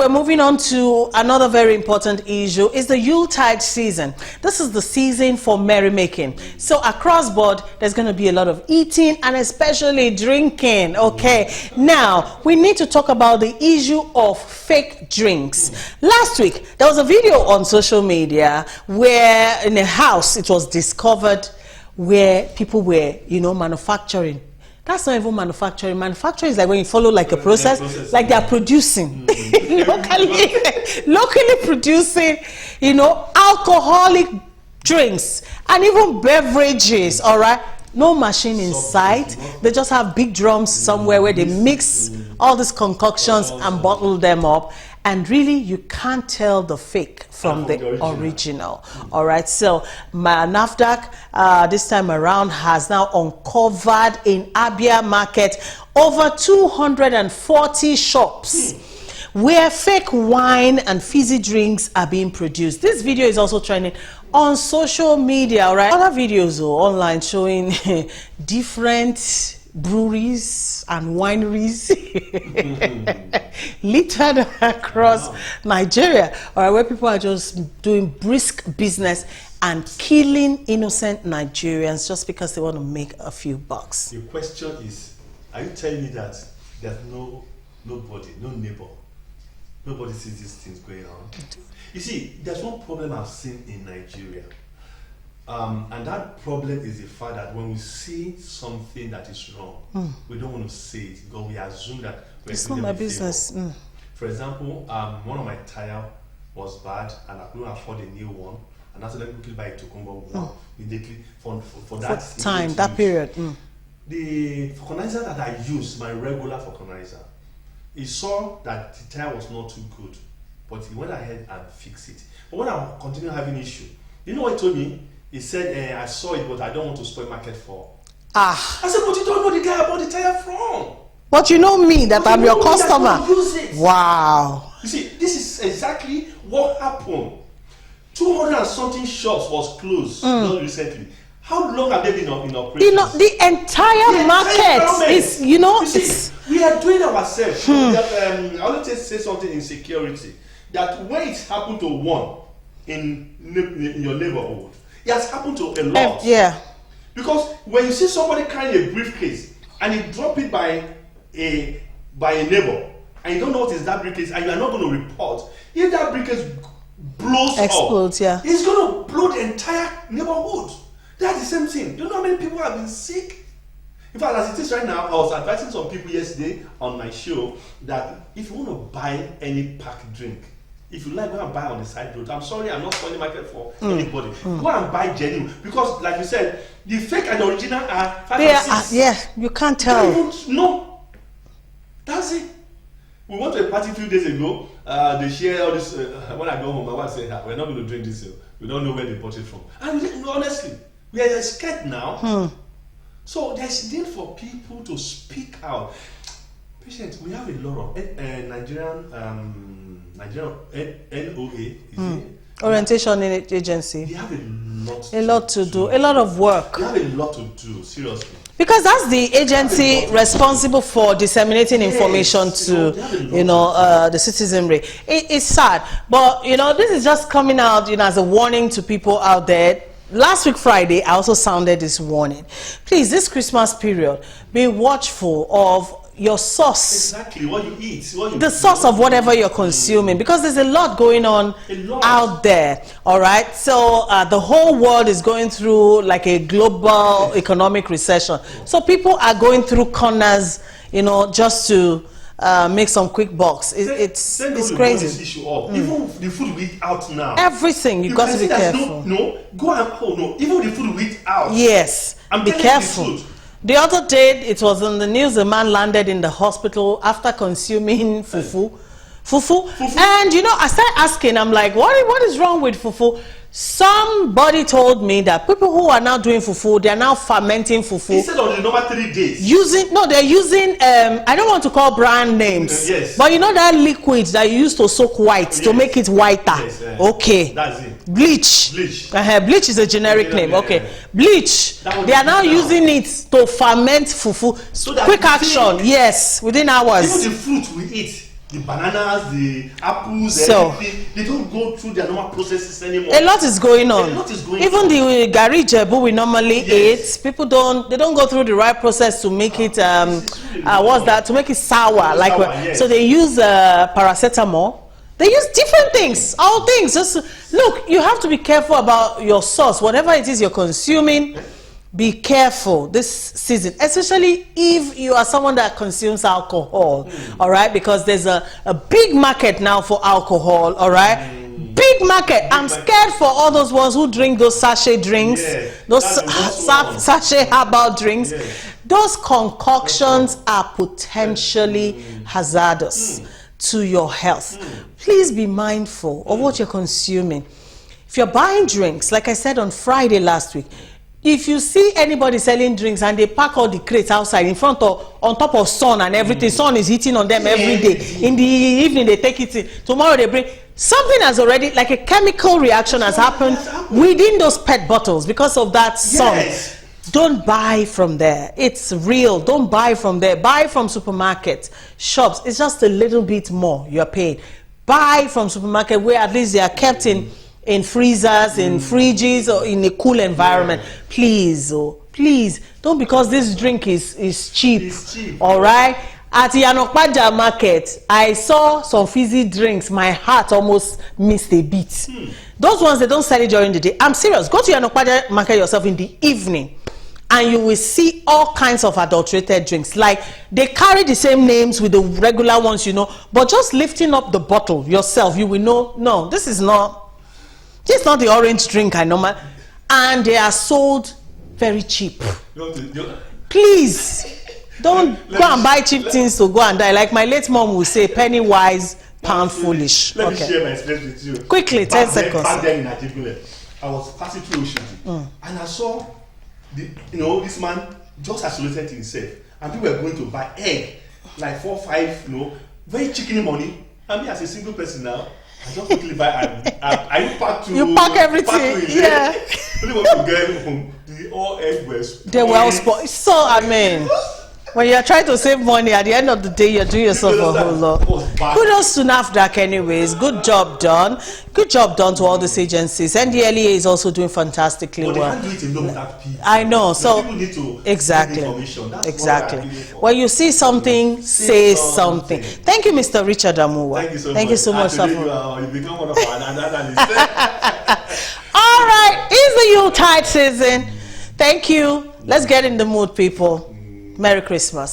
we're moving on to another very important issue. Is the Yuletide season. This is the season for merrymaking. So across board, there's going to be a lot of eating and especially drinking. Okay. Now, we need to talk about the issue of fake drinks. Last week, there was a video on social media where in a house it was discovered where people were, manufacturing. That's not even manufacturing. Manufacturing is like when you follow like a process, like they are producing, locally producing, alcoholic drinks and even beverages, all right? No machine inside. They just have big drums somewhere where they mix all these concoctions and bottle them up. And really, you can't tell the fake from the original. All right. So, NAFDAC this time around has now uncovered in Abia Market over 240 shops where fake wine and fizzy drinks are being produced. This video is also trending on social media. All right. Other videos online showing different breweries and wineries littered across Nigeria, where people are just doing brisk business and killing innocent Nigerians just because they want to make a few bucks. The question is, are you telling me that there's nobody, no neighbor, nobody sees these things going on? You see, there's one problem I've seen in Nigeria. And that problem is the fact that when we see something that is wrong, we don't want to say it because we assume that it's not my business. For example, one of my tire was bad and I couldn't afford a new one, and I said let me quickly buy a Tokumbo one immediately for that time, that period. The vulcanizer that I used, my regular vulcanizer, he saw that the tire was not too good, but he went ahead and fixed it. But when I continued having issue, you know what he told me? He said, I saw it, but I don't want to spoil market for. I said, but you don't know the guy I bought the tire from. But you know me, that I'm your customer. Use it. Wow. You see, this is exactly what happened. 200 and something shops was closed not recently. How long have they been in operation? The entire market is, see, we are doing ourselves. I always say something in security, that when it happened to one in your neighborhood, it has happened to a lot. Because when you see somebody carrying a briefcase and you drop it by a neighbor and you don't know what is that briefcase and you are not going to report, if that briefcase explodes up, it's going to blow the entire neighborhood. That's the same thing. Do you know how many people have been sick? In fact, as it is right now, I was advising some people yesterday on my show that if you want to buy any packed drink, if you like, go and buy on the side road. I'm sorry, I'm not spoiling market for anybody. Go and buy genuine, because, like you said, the fake and the original are 5 and 6. You can't tell. No, that's it. We went to a party 2 days ago. They share all this. When I go home, my wife said, "We're not going to drink this. We don't know where they bought it from." And honestly, we are scared now. So there's need for people to speak out. Patience, we have a lot of Nigerian NOA, Orientation Agency. They have a lot to do, a lot of work. They have a lot to do, seriously. Because that's the agency responsible for disseminating information to, the citizenry. It's sad, but this is just coming out, as a warning to people out there. Last week Friday, I also sounded this warning. Please, this Christmas period, be watchful of your source. Exactly, what you eat. The source of whatever you're consuming, because there's a lot going on out there. All right. So the whole world is going through like a global economic recession. So people are going through corners, just to make some quick bucks. It's crazy. This issue up. Even the food we eat out now. Everything you've got to be careful. Even the food we eat out. Yes. And be careful. The other day, it was on the news, a man landed in the hospital after consuming fufu. And, I started asking, I'm like, what is wrong with fufu? Somebody told me that people who are now doing fufu, they are now fermenting fufu. Instead of the normal 3 days. They're using, I don't want to call brand names. Yes. But that liquid that you use to soak white, to make it whiter. Yes, okay. That's it. Bleach. Bleach is a generic name. Okay. Bleach. They are now using it to ferment fufu. So that quick action. Yes. Within hours. Even the fruit we eat. the bananas, the apples, So, everything, they don't go through their normal processes anymore. A lot is going on. A lot is going Even on. the gari jebu we normally eat, people don't go through the right process to make it what's that, to make it sour, like sour, yes. So they use paracetamol. They use different things, all things. Just look, you have to be careful about your source, whatever it is you're consuming. Be careful this season, especially if you are someone that consumes alcohol. All right, because there's a big market now for alcohol. All right, big market. I'm scared for all those ones who drink those sachet drinks, those sachet herbal drinks. Those concoctions are potentially hazardous to your health. Please be mindful of what you're consuming. If you're buying drinks, like I said on Friday last week, if you see anybody selling drinks and they pack all the crates outside in front of, on top of sun and everything, sun is hitting on them every day. In the evening they take it in. Tomorrow they bring, something has already, like a chemical reaction has happened within those PET bottles because of that sun. Yes. Don't buy from there. It's real. Don't buy from there. Buy from supermarkets, shops. It's just a little bit more you're paying. Buy from supermarket where at least they are kept in freezers, in fridges, or in a cool environment. Please, please, don't, because this drink is cheap. It's cheap. All right? At Yanokpaja market, I saw some fizzy drinks. My heart almost missed a beat. Those ones, they don't sell it during the day. I'm serious. Go to Yanokpaja market yourself in the evening, and you will see all kinds of adulterated drinks. Like, they carry the same names with the regular ones, you know, but just lifting up the bottle yourself, you will know, no, this is not the orange drink I normal, and they are sold very cheap. Please don't go and buy cheap things to go and die. Like my late mom would say, penny wise, pound foolish. Let me share my experience with you. Quickly, 10 seconds. Back then in Nigeria, I was passing through Oshodi, and I saw this man just isolated himself, and people were going to buy egg, like 4, 5, very chickeny money. And me as a single person now, I just quickly buy. I pack to. You pack everything, yeah. Only want to get home. The all egg was. They well spoiled. So I mean, when you're trying to save money, at the end of the day, you're doing yourself a whole lot. Kudos to NAFDAC, anyways. Good job done. Good job done to all these agencies. NDLEA is also doing fantastically well. They can't do it alone without people. I know. So people need to exactly, exactly. When you see something, say something. Thank you, Mr. Richard Amuwa. Thank you so much. Sir. You become one of our analysts. All right, it's the Yuletide season. Thank you. Let's get in the mood, people. Merry Christmas.